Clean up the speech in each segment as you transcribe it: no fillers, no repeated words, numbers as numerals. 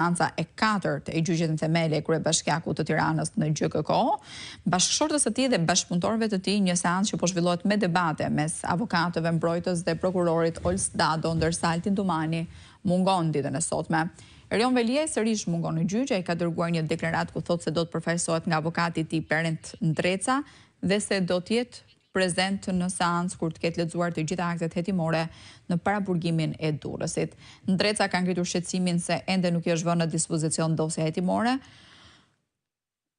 Instanca e 4 e gjyqit në themele e Kryebashkiakut të Tiranës në GKK, bashkëshortës së tij dhe bashkëpunëtorëve të tij, një seancë që po zhvillohet me debate mes avokatëve, mbrojtës dhe prokurorit Ols Dado, ndërsa Altin Dumani mungon ditën e sotme. Erion Veliaj sërish mungon në gjyq, ai ka dërguar një deklaratë ku thotë se do të përfaqësohet nga avokati i tij Perent Ndreca dhe se do të jetë prezent në seancë kur të ketë lexuar të gjitha aktet hetimore në paraburgimin e Durrësit. Ndreca ka ngritur shqetësimin se ende nuk i është vënë në dispozicion dosja hetimore,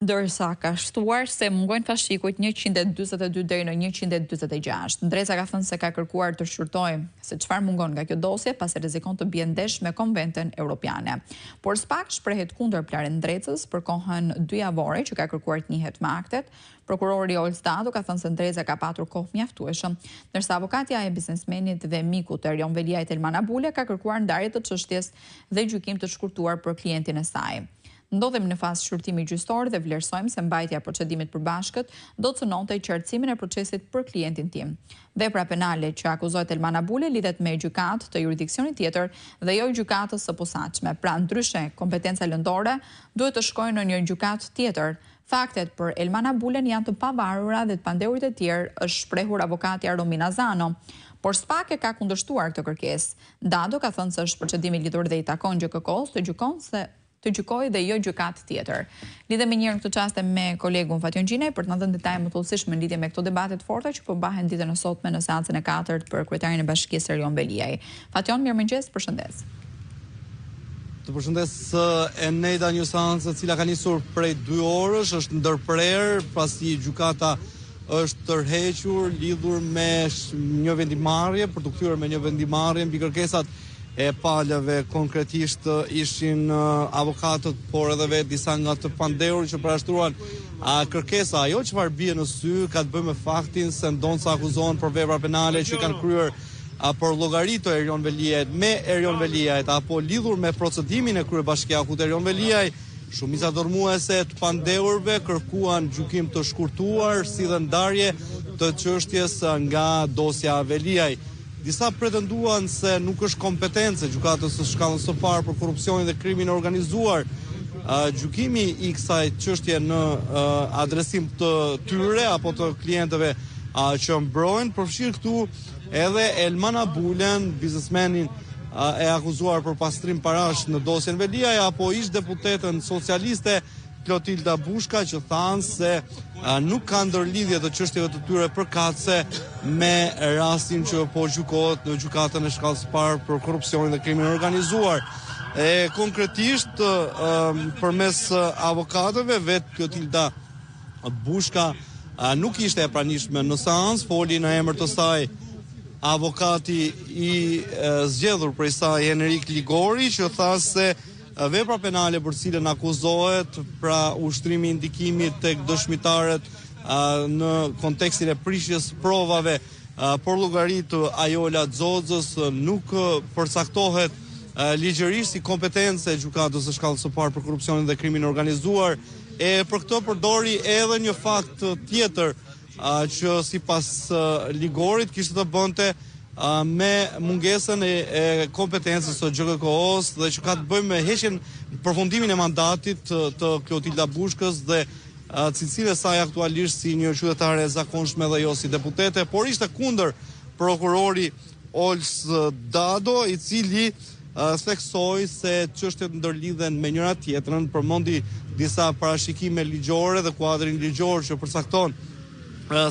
ndërsa ka shtuar se mungojnë fashikujt 142 deri në 146. Ndreca ka thënë se ka kërkuar të shqyrtojë se çfarë mungon nga kjo dosje pasi rrezikon të bie ndesh me Konventën Europiane. Por SPAK shprehet kundër Plarë Ndrecës për kohën 2 javore që ka kërkuar të njihet me aktet. Prokurori Ols Dado ka thënë se Ndreca ka patur kohë mjaftueshëm, ndërsa avokatja e biznesmenit dhe mikut Erion Veliajt Elman Abule ka kërkuar ndarje të çështjes dhe gjykim të shkurtuar për klientin e saj. Ndodhemi në fazë shqyrtimi gjyqësor dhe vlerësojmë se mbajtja e procedimit përbashkët do të cënonte qartësimin e procesit për klientin tim. Vepra penale që akuzohet Elman Abule lidhet me gjykatë të jurisdiksionit tjetër dhe jo gjykatës së posaçme. Pra ndryshe, kompetenca lëndore duhet të shkojnë në një gjykatë tjetër. Faktet për Elman Abulen janë të pavarura dhe të pandehurit e tjerë, është shprehur avokatja Romina Zano. Por SPAK e ka kundërshtuar këtë kërkesë. Dado ka thënë se është procedimi lidhur dhe i takon GKK-s të gjykojë dhe jo gjykatë tjetër. Lidhemi një herë në këtë çast me kolegun Fatjon Gjinaj për të na dhënë detaje më të thellësishme në lidhje me këto debate të forta që po mbahen ditën e sotme në seancën e 4 për kryetarin e bashkisë Erion Veliaj. Fatjon, mirëmëngjes, përshëndes. Të përshëndes Eneda, një seancë e cila ka nisur prej 2 orësh, është ndërprer pasi gjykata është tërhequr lidhur me një vendimarrje për të kthyer me një vendimarrje mbi kërkesat e palëve. Konkretisht ishin avokatët, por edhe vetë disa nga të pandehur që parashtruan kërkesa. Ajo çfarë bie në sy ka të bëjë me faktin se ndonë akuzohen për vepra penale që kanë kryer për llogaritë Erion Veliajt me Erion Veliajt apo lidhur me procedimin e Kryebashkiakut Erion Veliaj. Shumica dërmuese të pandehurve kërkuan gjykim të shkurtuar si dhe ndarje të çështjes nga dosja Veliaj. Disa pretenduan se nuk është kompetencë gjykatës së shkallës së parë për korrupsionin dhe krimin e organizuar gjykimi i kësaj çështje në adresim të tyre apo të klientëve që mbrojnë, përfshirë këtu edhe Elman Abulen, biznesmenin e akuzuar për pastrim parash në dosjen Veliaj, apo ish deputetën socialiste Klotilda Bushka, që thanë se nuk ka ndërlidhje të çështjeve të tyre përkatëse me rastin që po gjykohet në gjykatën e shkallës së parë për korrupsionin dhe krimin e organizuar. Konkretisht, përmes avokatëve, vetë Klotilda Bushka nuk ishte e pranishme në seancë, foli në emër të saj avokati i zgjedhur prej saj Henrik Ligori, që tha se vepra penale për cilën akuzohet, pra ushtrimi i ndikimit tek dëshmitarët në kontekstin e prishjes provave për llogaritë Ajola Xhoxhës nuk përcaktohet ligjërisht si kompetencë e gjykatës së shkallës së parë për korrupsionin dhe krimin e organizuar. Për këtë përdori edhe një fakt tjetër që sipas Ligorit kishte të bënte me mungesën e kompetencës së GKK-s dhe që ka të bëjë me heqjen, përfundimin e mandatit të Klotilda Bushkës dhe cilësinë e saj aktualisht si një qytetare e zakonshme dhe jo si deputete, por ishte kundër prokurori Ols Dado, i cili theksoi se çështjet ndërlidhen me njëra tjetrën, përmendi disa parashikime ligjore dhe kuadrin ligjor që përcakton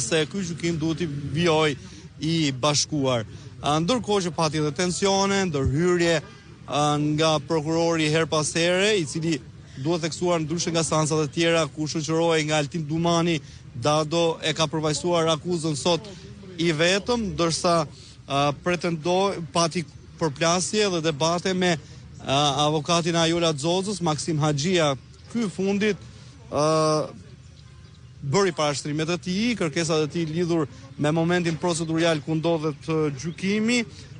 se ky gjykim duhet i vijojë i bashkuar. Ndërkohë që pati edhe tensione, ndërhyrje nga prokurori her pas here, i cili duhet theksuar ndryshe nga seancat e tjera ku shoqërohej nga Altin Dumani, Dado e ka përvajsuar akuzën sot i vetëm, ndërsa pretendoi pati përplasje dhe debate me avokatin e Ajola Xhoxhës, Maksim Haxhia. Ky fundit bëri parashtrimet e tij, kërkesat e tij lidhur me momentin procedurial ku ndodhet gjykimi,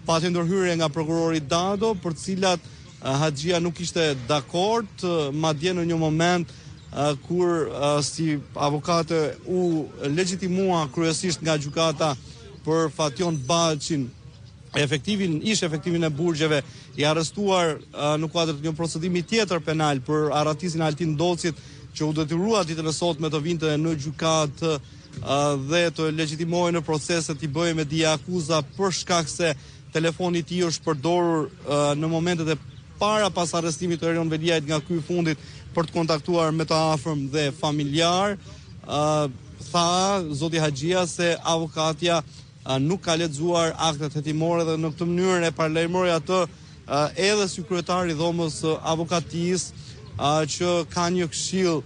pati ndërhyrje nga prokurori Dado, për cilat Haxhia nuk ishte dakord, madje në një moment kur si avokate u legjitimua kryesisht nga gjykata për Fatjon Baçin ish efektivin e burgjeve i arrestuar në kuadër të një procedimi tjetër penal për arratisin Altin Docit, që u detyrua ditën e sotme të vinte në gjykatë dhe të legjitimojë në proceset i bëjë me dia akuza për shkak se telefoni i tij është përdorur në momentet e para pas arrestimit të Erion Veliajt nga ky i fundit për të kontaktuar me të afërm dhe familjar. Tha zoti Haxhia se avokatja nuk ka lexuar aktet hetimore dhe në këtë mënyrë e paralajmëroi atë edhe si kryetari i dhomës avokatisë që ka një këshill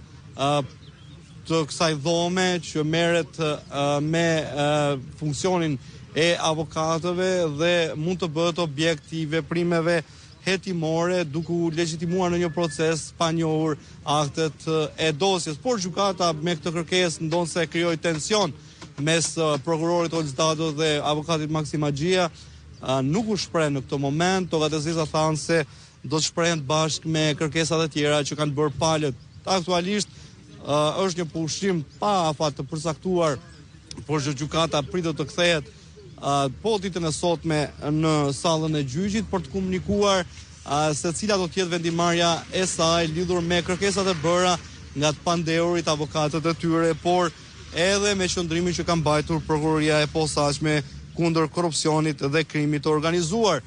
të kësaj dhome që merret me funksionin e avokatëve dhe mund të bëhet objekt i veprimeve hetimore duke u legjitimuar në një proces pa njohur aktet e dosjes. Por gjykata me këtë kërkesë ndonse krijoi tension mes prokurorit Olz Dado dhe avokatit Maksim Haxhia, nuk u shpreh në këtë moment. Togatezesa thanë se do të shprehen bashkë me kërkesat e tjera që kanë bërë palët. Aktualisht është një pushim pa afat të përcaktuar, por gjykata pritet të kthehet po ditën e sotme në sallën e gjyqit për të komunikuar se cila do të jetë vendimarrja e saj lidhur me kërkesat e bëra nga të pandeurit avokatët e tyre, por edhe me qëndrimin që ka mbajtur prokuroria e posaçme kundër korrupsionit dhe krimit të organizuar.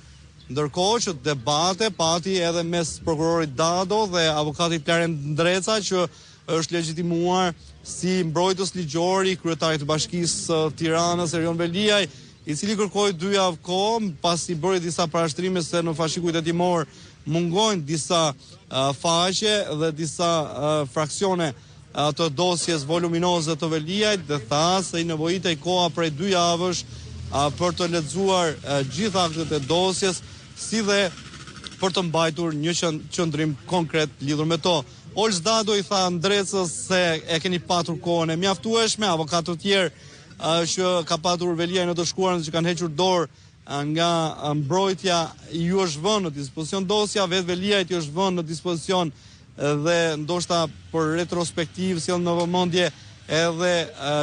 Ndërkohë që debate pati edhe mes prokurorit Dado dhe avokatit Klarent Ndreca, që është legjitimuar si mbrojtës ligjor i kryetarit të Bashkisë Tiranës Erion Veliaj, i cili kërkoi 2 javë kohë pasi bëri disa parashtrime se në fashikujt hetimor mungojnë disa faqe dhe disa fraksione të dosjes voluminoze të Veliajt, dhe tha se i nevojitej koha prej 2 javësh për të lexuar gjitha aktet e dosjes, si dhe për të mbajtur një qëndrim konkret lidhur me to. Olz Dado i tha Ndrecës se e keni patur kohën e mjaftueshme, avokatë të tjerë që ka patur Veliaj në të shkuarën që kanë hequr dorë nga mbrojtja ju është vënë në dispozicion dosja, vetë Veliajt i është vënë në dispozicion dhe ndoshta për retrospektiv sjell në vëmendje edhe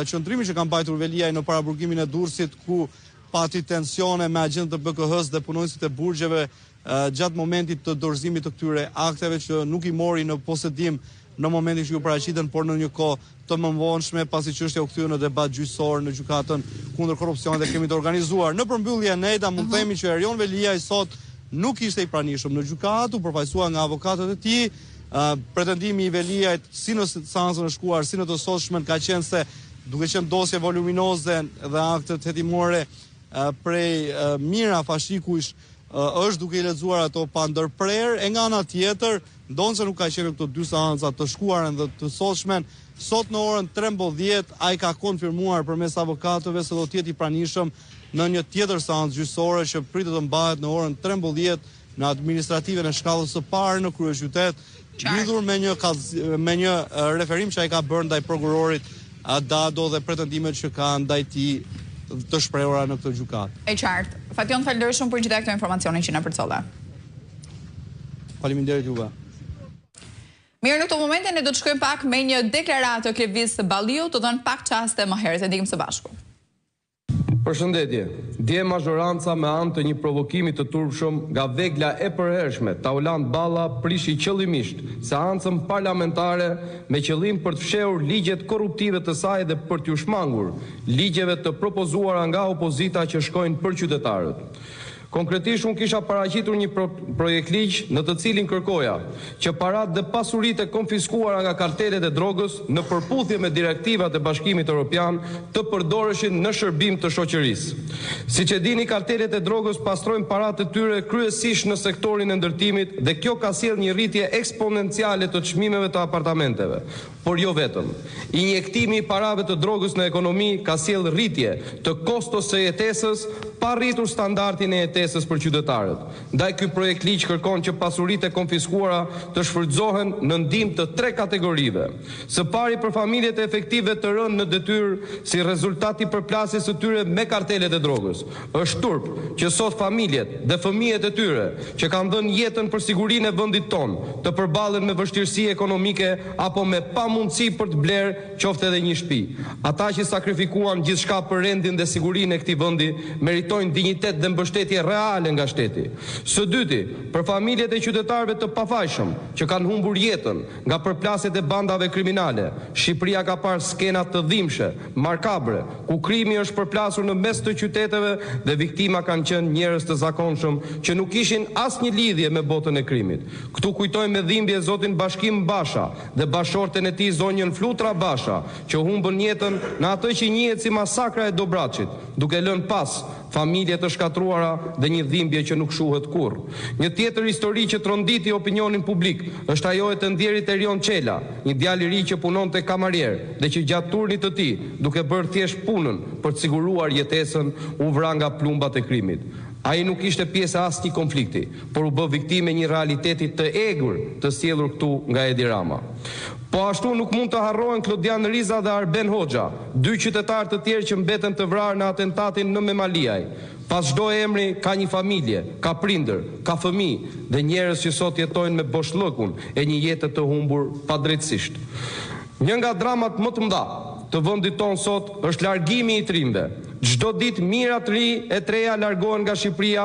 qëndrimi që kanë mbajtur Veliaj në paraburgimin e Durrësit, ku pati tensione me agjentët e BKH-s dhe punonësit e burgjeve gjatë momentit të dorëzimit të këtyre akteve që nuk i mori në posedim në momentin që ju paraqiten, por në një kohë të mëvonshme pasi çështja u kthye në debat gjyqësor në gjykatën kundër korrupsionit dhe krimit të organizuar. Në përmbyllje Neda mund të themi që Erion Veliaj sot nuk ishte i pranishëm në gjykatë, përfaqësuar nga avokatët e tij. Pretendimi i Veliajt si në seancën e shkuar, si në të sotshmën ka qenë se duke qenë dosje voluminoze dhe aktet hetimore prej mira fashikush është duke i lexuar ato pa ndërprer, e nga ana tjetër, ndonse nuk ka qenë këto 2 seanca të shkuarën dhe të sotshmen, sot në orën 13 ai ka konfirmuar përmes avokatëve se do të jetë i pranishëm në një tjetër seancë gjyqësore që pritet të mbahet në orën 13 në administrativen e shkallës së parë në kryeqytet, lidhur me një referim që ai ka bërë ndaj prokurorit Dado dhe pretendimet që ka ndaj tij të shprehura në këtë gjykatë. E qartë. Fation, falenderoj shumë për gjitha këto informacione që na përcolla. Faleminderit juve. Mirë, në këtë moment ne do të shkojmë pak me një deklaratë të Klevis Balliu, të dhënë pak çaste më herët, e ndiqim së bashku. Përshëndetje. Dje mazhoranca me anë të një provokimi të turpshëm nga vegla e përhershme Tauland Balla prishi qëllimisht seancën parlamentare me qëllim për të fshehur ligjet korruptive të saj dhe për t'u shmangur ligjeve të propozuara nga opozita që shkojnë për qytetarët. Konkretisht unë kisha paraqitur një projekt ligj në të cilin kërkoja që parat dhe pasuritë e konfiskuara nga kartelet e drogës në përputhje me direktivat e Bashkimit Evropian të përdoreshin në shërbim të shoqërisë. Siç e dini, kartelet e drogës pastrojnë paratë e tyre kryesisht në sektorin e ndërtimit dhe kjo ka sjellë një rritje eksponenciale të çmimeve të apartamenteve. Por jo vetëm. Injektimi i parave të drogës në ekonomi ka sjellë rritje të kostos së jetesës pa rritur standardin e jetesës për qytetarët. Ndaj ky projekt ligj kërkon që pasuritë e konfiskuara të shfrytëzohen në ndihmë të 3 kategorive. Së pari për familjet e efektive të rënë në detyrë si rezultat i përplasjes së tyre me kartelet e drogës. Është turp që sot familjet dhe fëmijët e tyre që kanë dhënë jetën për sigurinë e vendit tonë të përballen me vështirësi ekonomike apo me pamundësi për të blerë qoftë edhe një shtëpi. Ata që sakrifikuan gjithçka për rendin dhe sigurinë e këtij vendi meritojnë meritojnë dinjitet dhe mbështetje reale nga shteti. Së dyti, për familjet e qytetarëve të pafajshëm që kanë humbur jetën nga përplasjet e bandave kriminale, Shqipëria ka parë skena të dhimbshme, makabre, ku krimi është përplasur në mes të qyteteve dhe viktima kanë qenë njerëz të zakonshëm që nuk kishin asnjë lidhje me botën e krimit. Këtu kujtojmë me dhimbje zotin Bashkim Basha dhe bashorten e tij zonjën Flutra Basha, që humbën jetën në atë që njihet si masakra e Dobraçit, duke lënë pas familje të shkatruara dhe një dhimbje që nuk shuhet kurrë. Një tjetër histori që tronditi opinionin publik është ajo e të ndjerit Erion Çela, një djalë i ri që punonte kamarier dhe që gjatë turnit të tij, duke bërë thjesht punën për të siguruar jetesën, u vra nga plumbat e krimit. Ai nuk ishte pjesë e asnjë konflikti, por u bë viktimë e një realiteti të egur të sjellur këtu nga Edi Rama. Po ashtu nuk mund të harrohen Klodian Riza dhe Arben Hoxha, dy qytetarë të tjerë që mbeten të vrarë në atentatin në Memaliaj. Pas çdo emri ka një familje, ka prindër, ka fëmijë dhe njerëz që sot jetojnë me boshllëkun e një jete të humbur padrejtësisht. Një nga dramat më të mëdha të vendit tonë sot është largimi i trimëve. Çdo ditë mijëra të ri e treja largohen nga Shqipëria